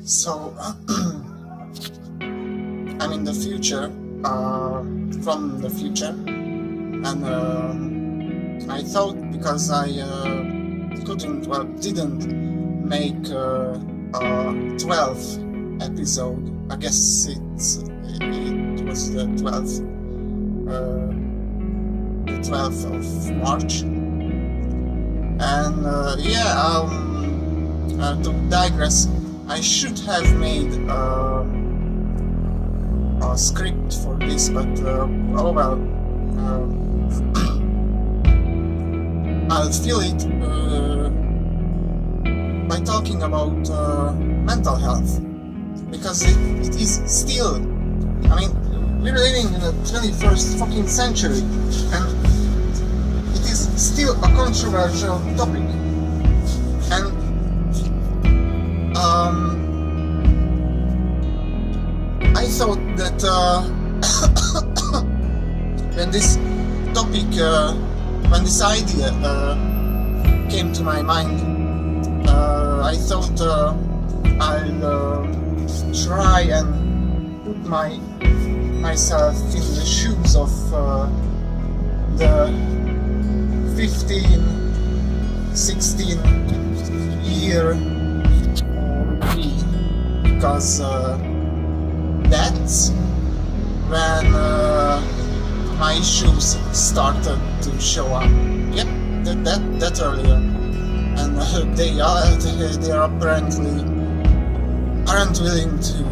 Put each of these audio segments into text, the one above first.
So, I'm in the future, from the future, and I thought because I didn't make 12th episode. I guess it was the 12th of March, and to digress, I should have made a script for this, but oh well. I'll fill it by talking about mental health, because it is still, I mean, we're living in the 21st fucking century, and it is still a controversial topic. And I thought that when this topic, when this idea came to my mind, I thought I'll try and put myself in the shoes of the 15, 16 year me, because that's when my issues started to show up. Yep, that earlier, and they apparently aren't willing to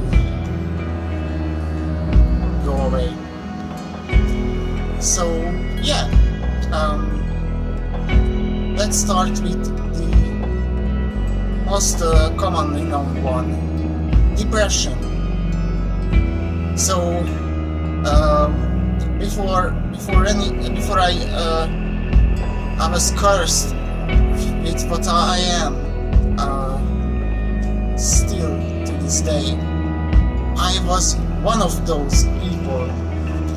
go away. So yeah, let's start with the most commonly known one, depression. So before I was cursed with what I am still to this day. I was one of those people,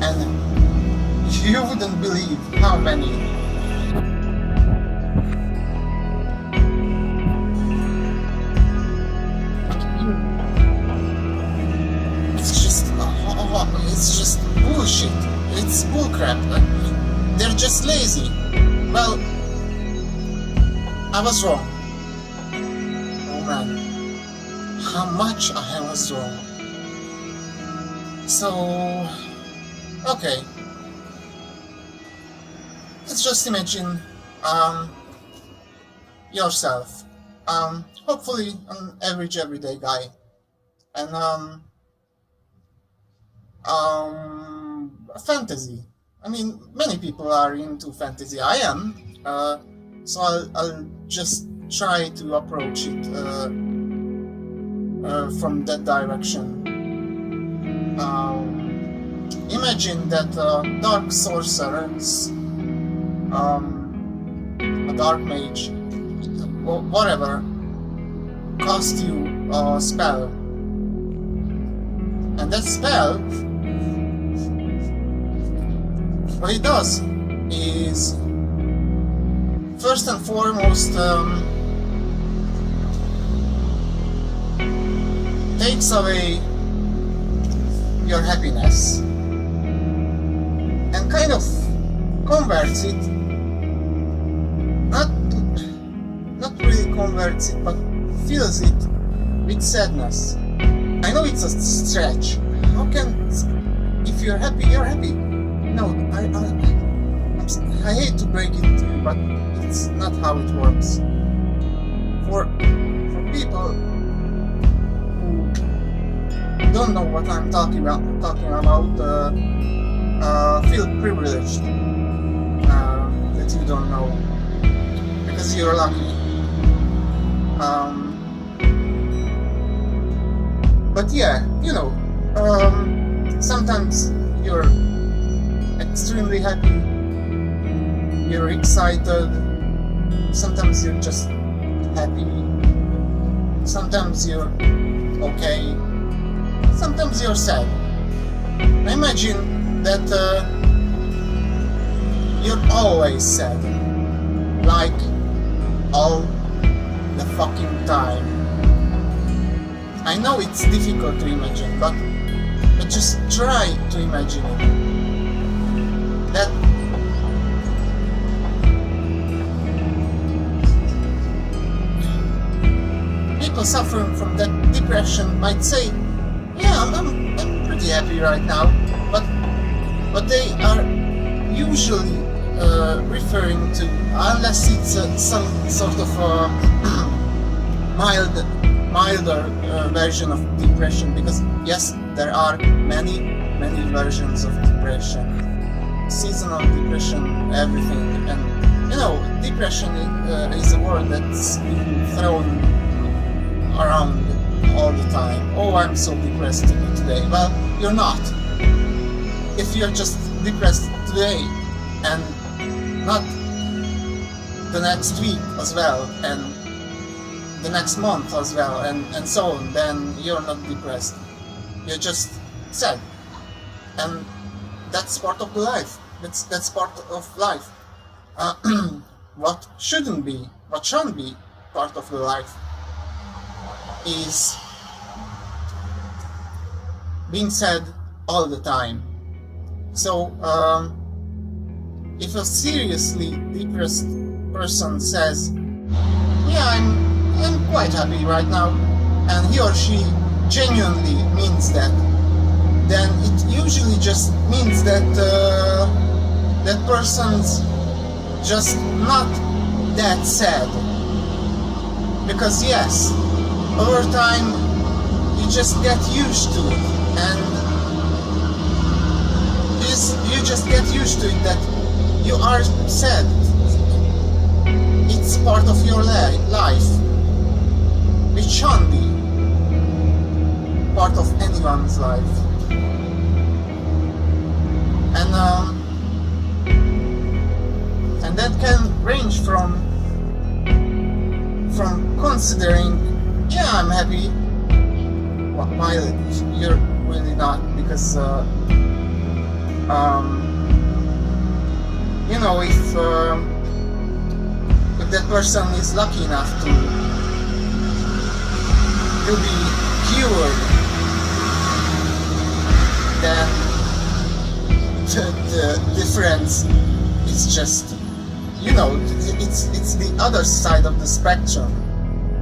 and you wouldn't believe how many. It's just bullshit. It's bullcrap. They're just lazy. Well, I was wrong. Oh man, how much I was wrong. So, okay. Let's just imagine yourself. Hopefully an average everyday guy. And fantasy. I mean, many people are into fantasy. I am. So I'll just try to approach it from that direction. Imagine that dark sorcerers, a dark mage, whatever, cast you a spell, and that spell, what it does is, first and foremost, takes away your happiness and kind of converts it, not really converts it, but fills it with sadness. I know it's a stretch. How can, if you're happy, you're happy? No, I hate to break it to you, but it's not how it works. For people who don't know what I'm talking about, feel privileged that you don't know, because you're lucky. But yeah, you know, sometimes you're extremely happy, you're excited, sometimes you're just happy, sometimes you're okay, sometimes you're sad. I imagine that you're always sad, like all the fucking time. I know it's difficult to imagine, but just try to imagine it. That people suffering from that depression might say, yeah, I'm pretty happy right now, but they are usually referring to, unless it's some sort of milder version of depression, because yes, there are many versions of depression, seasonal depression, everything, and you know, depression is a word that's been thrown around all the time. Oh, I'm so depressed today. Well, you're not. If you're just depressed today and not the next week as well, and the next month as well, and so on, then you're not depressed. You're just sad. And that's part of the life. That's part of life. What shouldn't be part of the life is being sad all the time. So if a seriously depressed person says, yeah, I'm quite happy right now, and he or she genuinely means that, then it usually just means that that person's just not that sad. Because yes, over time you just get used to it, and you just get used to it that you are sad. It's part of your life. It shouldn't be part of anyone's life. And that can range from considering, yeah, I'm happy, while you're really not, because you know, if that person is lucky enough to be cured, then the difference is just, you know, it's the other side of the spectrum.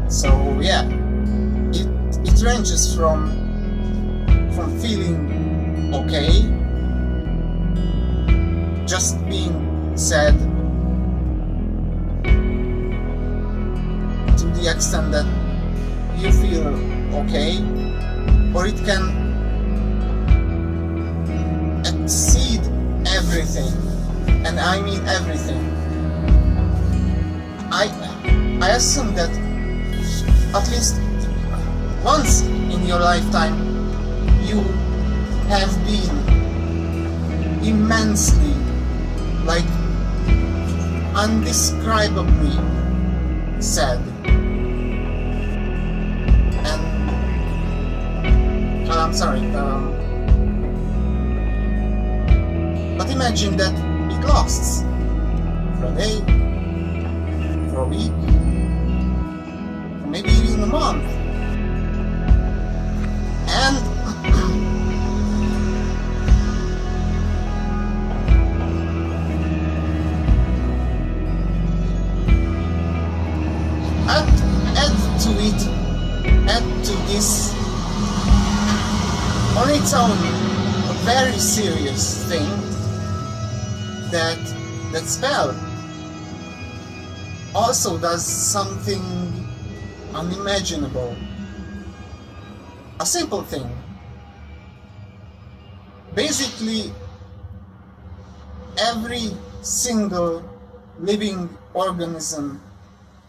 So yeah, it ranges from feeling okay, just being sad, to the extent that you feel okay, or it can exceed everything, and I mean everything. I assume that at least once in your lifetime you have been immensely, like undescribably sad. And I'm sorry, but imagine that it lasts for a day, for a week, or maybe even a month. And add to this on its own a very serious thing, that spell also does something unimaginable. A simple thing. Basically, every single living organism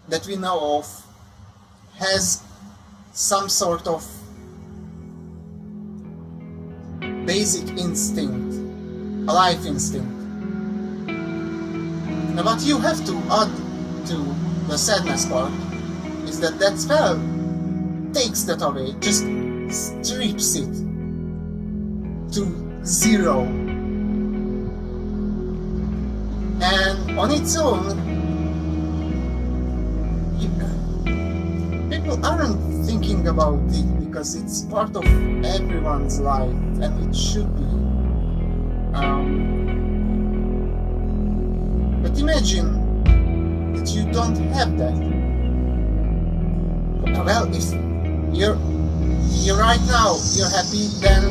that we know of has some sort of basic instinct, a life instinct. Now what you have to add to the sadness part is that spell takes that away, just strips it to zero. And on its own, people aren't thinking about it because it's part of everyone's life and it should be. But imagine that you don't have that. Well, if you're right now, you're happy, then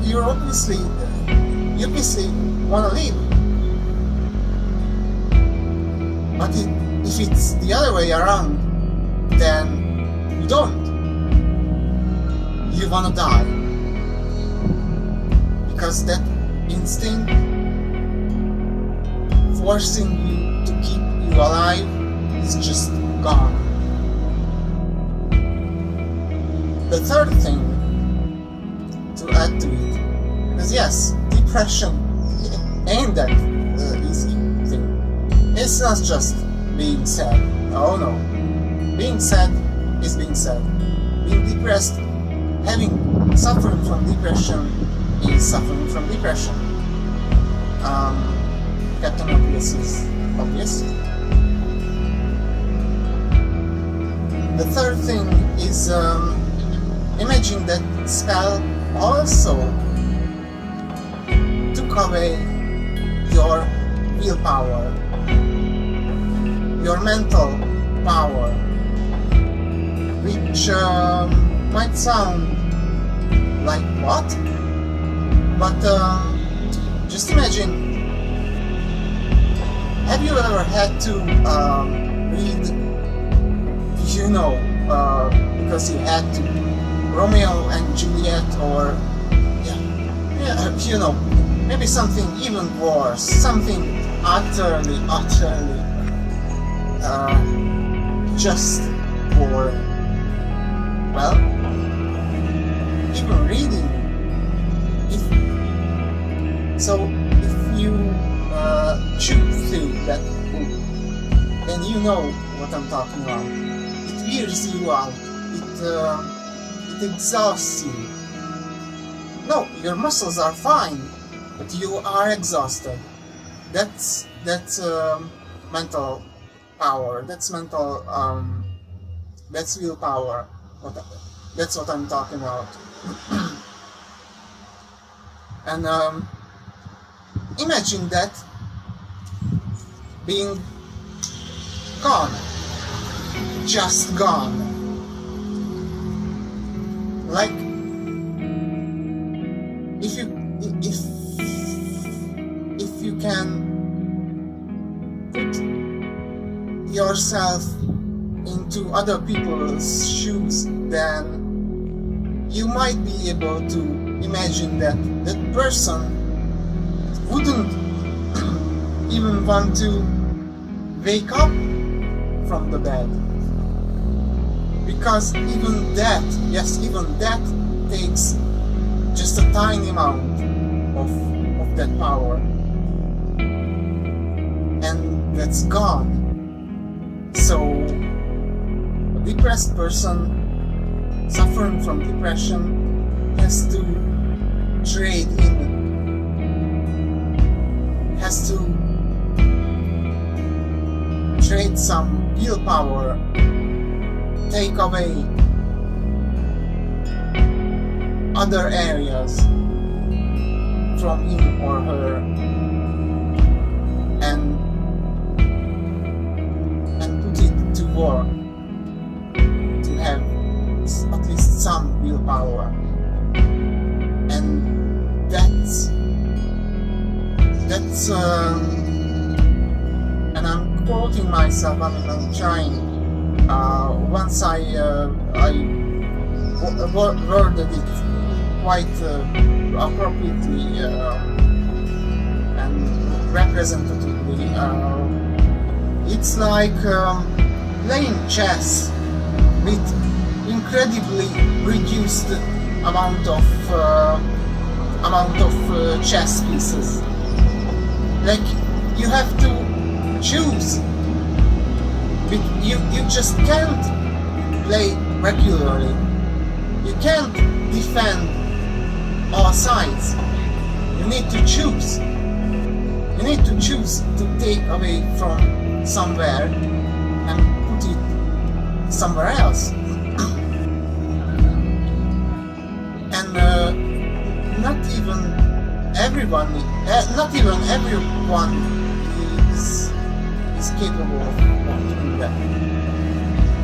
you obviously want to live. But if it's the other way around, then you don't. You want to die. Because that instinct forcing you to keep you alive is just gone. The third thing to add to it is, yes, depression ain't that easy thing. It's not just being sad. Oh no. Being sad is being sad. Being depressed, suffering from depression is suffering from depression. Captain Obvious is obvious. The third thing is imagine that spell also took away your willpower, your mental power, which might sound like what? But just imagine, have you ever had to read, because you had to, Romeo and Juliet, or maybe something even worse, something utterly just boring. Well, even reading, if you choose through that book, then you know what I'm talking about. It wears you out. It exhausts you. No, your muscles are fine, but you are exhausted. That's mental power. That's willpower. That's what I'm talking about. And imagine that being gone, just gone. Like if you can put yourself into other people's shoes, then you might be able to imagine that that person wouldn't even want to wake up from the bed, because even that takes just a tiny amount of that power, and that's gone. So a depressed person suffering from depression has to trade some willpower, take away other areas from him or her, and put it to work to have at least some willpower. And that's and I'm quoting myself. I'm trying. Once I worded it quite appropriately and representatively. It's like playing chess with incredibly reduced amount of chess pieces. Like you have to choose. You just can't play regularly. You can't defend all sides. You need to choose. You need to choose to take away from somewhere and put it somewhere else. And not even everyone is capable of doing that.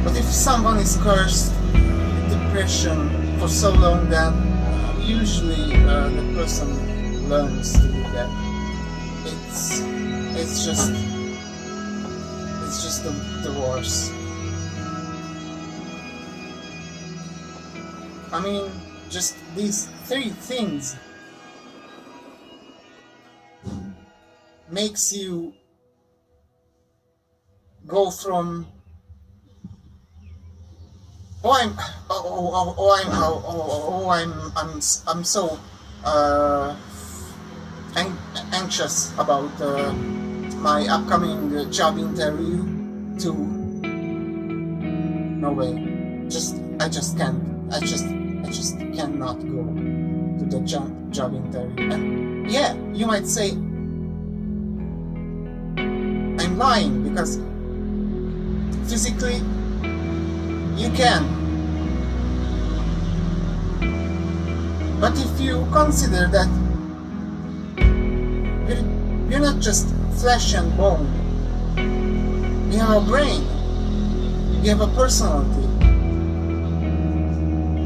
But if someone is cursed with depression for so long, then usually the person learns to do that. It's just the worst. I mean, just these 3 things makes you go from I'm so anxious about my upcoming job interview to no way, I just can't. I just cannot go to the job interview. And yeah, you might say I'm lying because physically you can. But if you consider that you're not just flesh and bone, you have a brain, you have a personality,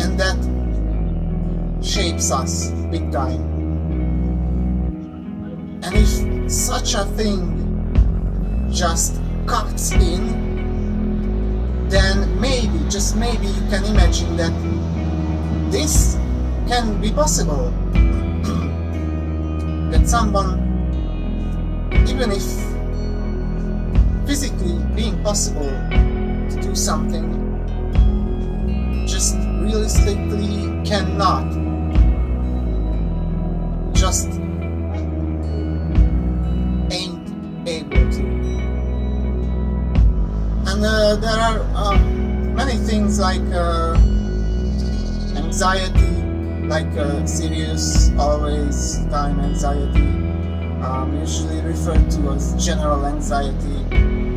and that shapes us big time. And if such a thing just cuts in, then maybe, just maybe, you can imagine that this can be possible. That someone, even if physically being possible to do something, just realistically cannot. Just ain't able to. And there are many things like anxiety, like serious, always time anxiety, usually referred to as general anxiety.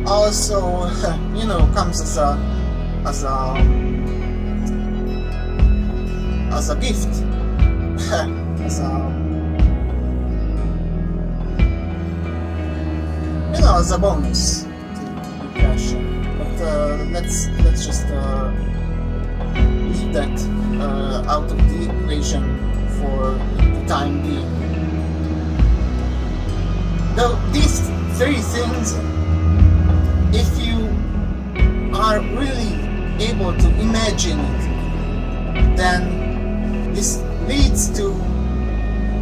Also, comes as a gift, as a bonus to depression. But let's just leave that out of the equation for the time being. Though these 3 things, if you are really able to imagine it, then this leads to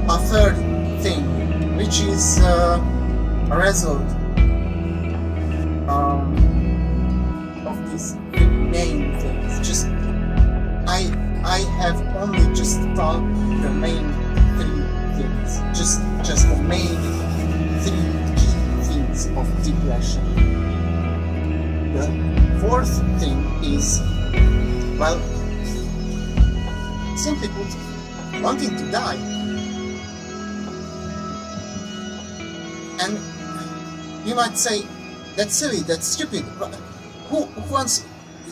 a 3rd thing, which is a result of these 3 main things. Just I have only just thought the main 3 things, just the main 3 key things of depression. The 4th thing is, well, simply put, wanting to die. And you might say, that's silly, that's stupid. Who wants?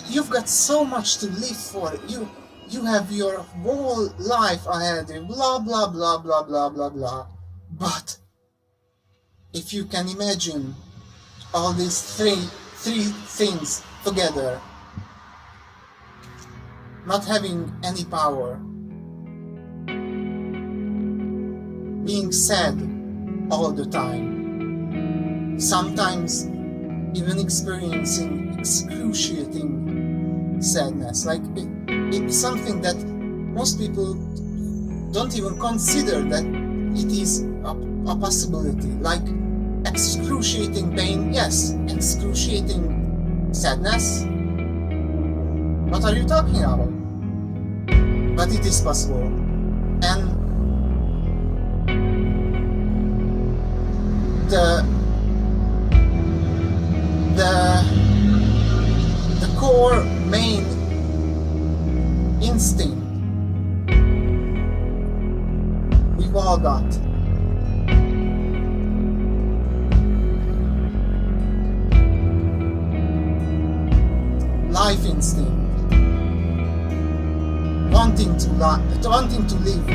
You've got so much to live for. You have your whole life ahead. Blah blah blah blah blah blah blah. But if you can imagine all these three things together, not having any power, being sad all the time, sometimes even experiencing excruciating sadness, like it's something that most people don't even consider that it is a possibility, like excruciating pain, yes, excruciating sadness. What are you talking about? But it is possible. And the core main instinct we've all got, life instinct, wanting to live,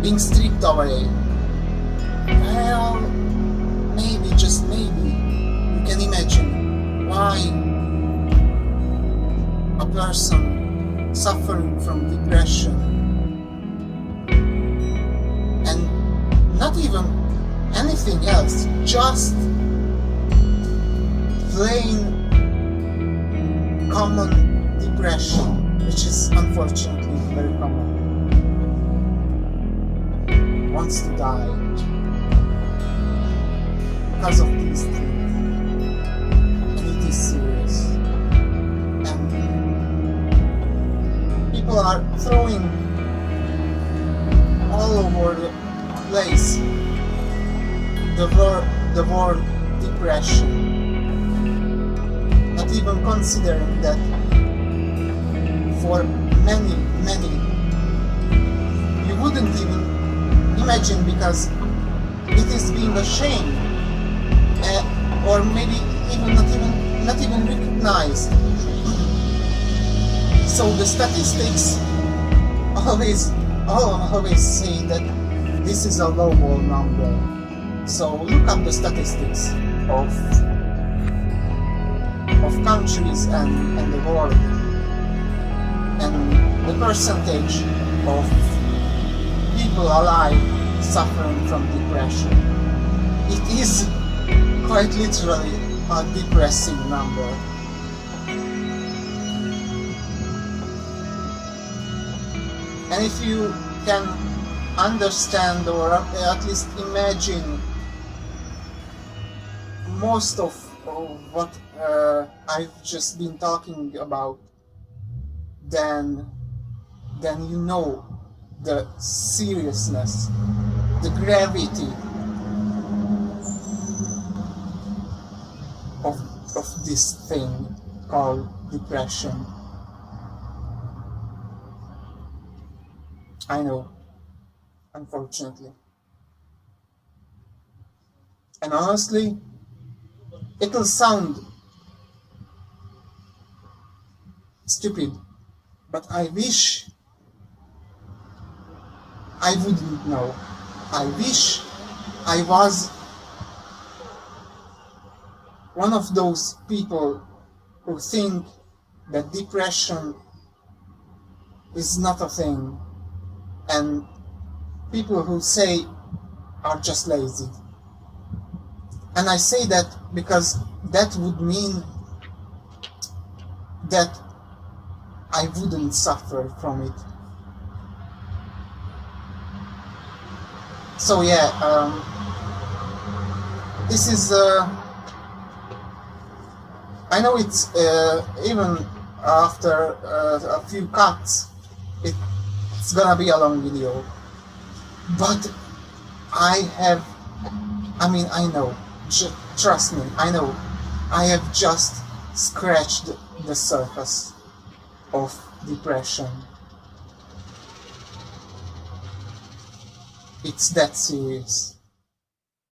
being stripped away. Well, maybe, just maybe, you can imagine why a person suffering from depression, and not even anything else, just plain common depression, which is unfortunately very common, wants to die because of these things, and it is serious. And people are throwing all over the place the word depression, not even considering that for many you wouldn't even imagine, because it is being ashamed, or maybe even not even recognized. So the statistics always say that this is a lowball number. So look up the statistics of countries and the world, and the percentage of people alive suffering from depression. It is quite literally a depressing number. And if you can understand, or at least imagine, most of what I've just been talking about, then you know the seriousness, the gravity of this thing called depression. I know, unfortunately. And honestly, it'll sound stupid, but I wish I wouldn't know. I wish I was one of those people who think that depression is not a thing, and people who say are just lazy. And I say that because that would mean that I wouldn't suffer from it. So yeah, this is I know it's even after a few cuts, it's gonna be a long video, but I know, trust me, I know, I have just scratched the surface of depression. It's that serious.